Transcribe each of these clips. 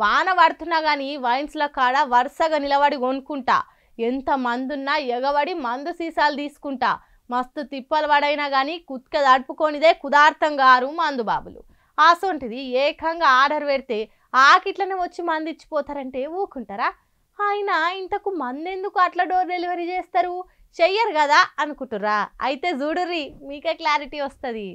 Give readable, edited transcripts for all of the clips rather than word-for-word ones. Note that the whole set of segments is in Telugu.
వాన పడుతున్నా కానీ వైన్స్ల కాడ వరుసగా నిలబడి కొనుక్కుంటా. ఎంత మందున్నా ఎగబడి మందు సీసాలు తీసుకుంటా. మస్తు తిప్పలు పడైనా కానీ కుత్క దడుపుకొనిదే కుదార్థం గారు మందు బాబులు. ఆసొంటిది ఏకంగా ఆర్డర్ పెడితే ఆకిట్లనే వచ్చి మంది ఇచ్చిపోతారంటే ఊకుంటారా? ఆయన ఇంతకు మందెందుకు అట్లా డోర్ డెలివరీ చేస్తారు? చెయ్యరు కదా అనుకుంటుర్రా? అయితే చూడుర్రి, మీకే క్లారిటీ వస్తుంది.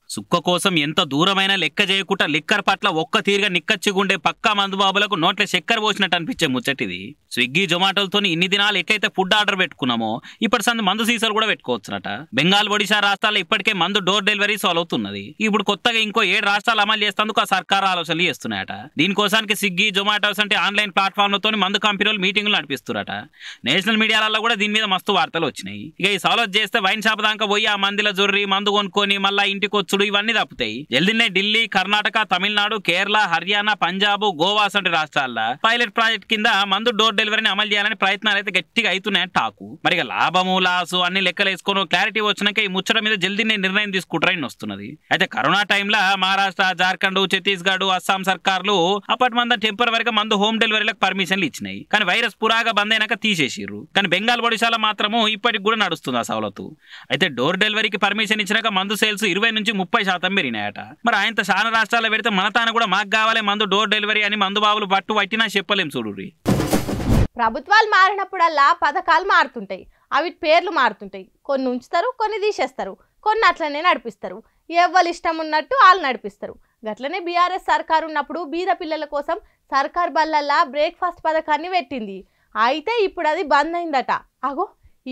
సుక్క కోసం ఎంత దూరమైనా లెక్క చేయకుండా లిక్కర్ పట్ల ఒక్క తీరుగా నిక్కచ్చిగుండే పక్కా మందుబాబులకు నోట్ల చక్కెర పోసినట్టు అనిపించే ముచ్చటిది. స్విగ్గీ జొమాటోలతో ఇన్ని దినాలు ఎట్లయితే ఫుడ్ ఆర్డర్ పెట్టుకున్నామో ఇప్పటి సంది మందు సీసాలు కూడా పెట్టుకోవచ్చునట. బెంగాల్, ఒడిశా రాష్ట్రాల్లో ఇప్పటికే మందు డోర్ డెలివరీ సాల్వ్ అవుతున్నది. ఇప్పుడు కొత్తగా ఇంకో 7 రాష్ట్రాలు అమలు చేస్తేందుకు ఆ సర్కారు ఆలోచనలు చేస్తున్నాయట. దీనికోసానికి స్విగ్గీ, జొమాటోస్ అంటే ఆన్లైన్ ప్లాట్ఫామ్లతో మందు కంపెనీలు మీటింగులు నడిపిస్తున్నారట. నేషనల్ మీడియాలలో కూడా దీని మీద మస్తు వార్తలు వచ్చినాయి. ఇక ఈ సాల్వ్ చేస్తే వైన్ షాప్ దాకా పోయి ఆ మందిల జొర్రి మందు కొనుక్కొని మళ్ళా ఇంటికి వచ్చుడు ఇవన్నీ తప్పుతాయి. జల్దీనే ఢిల్లీ, కర్ణాటక, తమిళనాడు, కేరళ, హర్యానా, పంజాబ్, గోవా వంటి రాష్ట్రాల్లో పైలట్ ప్రాజెక్ట్ కింద మందు డోర్ డెలివరీని అమలు చేయాలని ప్రయత్నాలు అయితే గట్టిగా అవుతున్నాయని టాకు. మరి లాభము లాసు అన్ని లెక్కలు వేసుకొని క్లారిటీ వచ్చినాక ఈ ముచ్చట మీద జల్దీనే నిర్ణయం తీసుకుంటారని వస్తున్నది. అయితే కరోనా టైంలో మహారాష్ట్ర, జార్ఖండ్, ఛత్తీస్గఢ్, అస్సాం సర్కార్లు అప్పటి మంది టెంపరీగా మందు హోమ్ డెలివరీలకు పర్మిషన్లు ఇచ్చినాయి. కానీ వైరస్ పురాగా బంద్ అయినాక తీసేసిర్రు. కానీ బెంగాల్, ఒడిశాలో మాత్రము ఇప్పటికి కూడా నడుస్తుంది ఆ సవలతు. అయితే డోర్ డెలివరీకి పర్మిషన్ ఇచ్చినాక మందు సేల్స్ 20 నుంచి 30% పెరిగినాయట. మరి ఆయనతో చాలా రాష్ట్రాల్లో పెడితే మన తాను కూడా మాకు కావాలి మందు డోర్ డెలివరీ అని మందు బాబులు పట్టు పట్టినా చెప్పలేం చూడుర్రి. ప్రభుత్వాలు మారినప్పుడల్లా పథకాలు మారుతుంటాయి, అవి పేర్లు మారుతుంటాయి. కొన్ని ఉంచుతారు, కొన్ని తీసేస్తారు, కొన్ని అట్లనే నడిపిస్తారు. ఎవరు ఇష్టం ఉన్నట్టు వాళ్ళు నడిపిస్తారు. గట్లనే బీఆర్ఎస్ సర్కారు ఉన్నప్పుడు బీద పిల్లల కోసం సర్కార్ బల్లల్లా బ్రేక్ఫాస్ట్ పథకాన్ని పెట్టింది. అయితే ఇప్పుడు అది బంద్ అయిందట. అగో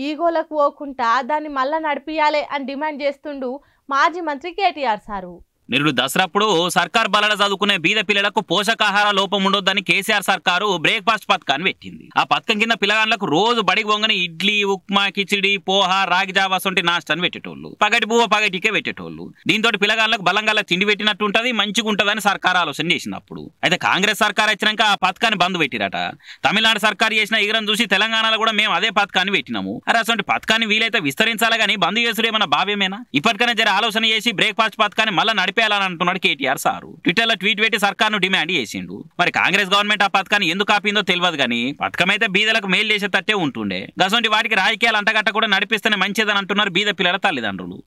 ఈగోలకు పోకుండా దాన్ని మళ్ళా నడిపియాలి అని డిమాండ్ చేస్తుండు మాజీ మంత్రి కేటీఆర్ సారు. నిరుడు దసరాప్పుడు సర్కార్ బలాల చదువుకునే బీద పిల్లలకు పోషకాహార లోపం ఉండొద్దని కేసీఆర్ సర్కారు బ్రేక్ఫాస్ట్ పథకాన్ని పెట్టింది. ఆ పథకం కింద పిల్లగాళ్ళకు రోజు బడికి పోగానే ఇడ్లీ, ఉప్మా, కిచిడి, పోహ, రాగి జావా వంటి నాష్టాన్ని పెట్టేటోళ్ళు. పగటి పువ్వు పగటికే పెట్టేటోళ్ళు. దీంతో పిల్లగాళ్ళకు బలంగా తిండి పెట్టినట్టు ఉంటది, మంచిగా ఉంటదని సర్కారు ఆలోచన చేసినప్పుడు. అయితే కాంగ్రెస్ సర్కార్ వచ్చినాక ఆ పథకాన్ని బంద్ పెట్టిరట. తమిళనాడు సర్కారు చేసిన ఈగరం చూసి తెలంగాణలో కూడా మేము అదే పథకాన్ని పెట్టినాము. అరే అసలు పథకాన్ని వీలైతే విస్తరించాలి కానీ బంద్ చేసుడు ఏమన్నా భావ్యమేనా? ఇప్పటికైనా జర ఆలోచన చేసి బ్రేక్ఫాస్ట్ పథకాన్ని మళ్ళీ నడిపేయాలని అంటున్నాడు కేటీఆర్ సారు. ట్విట్టర్ లో ట్వీట్ పెట్టి సర్కార్ను డిమాండ్ చేసిండు. మరి కాంగ్రెస్ గవర్నమెంట్ ఆ పథకాన్ని ఎందుకు ఆపిందో తెలియదు కానీ పథకం అయితే బీదలకు మేలు చేసేటట్టే ఉంటుండే. గసంటి వాటికి రాజకీయాలు అంటగట్ట కూడా నడిపిస్తేనే మంచిదని అంటున్నారు బీద పిల్లల తల్లిదండ్రులు.